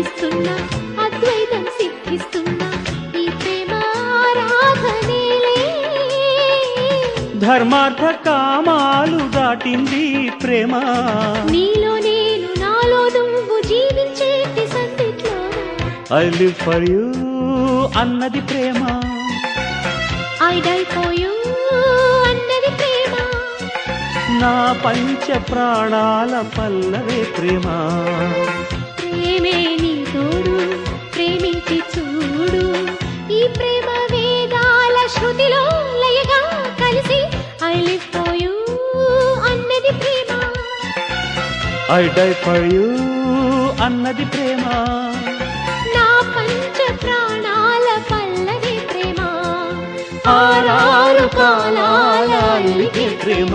అందిస్తున్నా అద్వైతం సిద్ధిస్తున్నా ఈ ప్రేమ ఆరాధనేలే ధర్మార్థ కామాలు దాటింది ప్రేమ నీలో నేను నాలో నువ్వు జీవించేటి సందిట్లో ఐ లివ్ ఫర్ యూ అన్నది ప్రేమ ఐ డై ఫర్ యూ అన్నది ప్రేమ నా పంచ ప్రాణాల పల్లవే ప్రేమ ప్రేమే నీ తోడు ప్రేమించి చూడు ఈ ప్రేమ వేదాల శృతిలో లయగా కలిసి ఐ లివ్ ఫర్ యూ అన్నది ప్రేమ ఐ డై ఫర్ యూ అన్నది ప్రేమ నా పంచ ప్రాణాల పల్లవి ప్రేమ ఆరారు కాలాల అలిగే ప్రేమ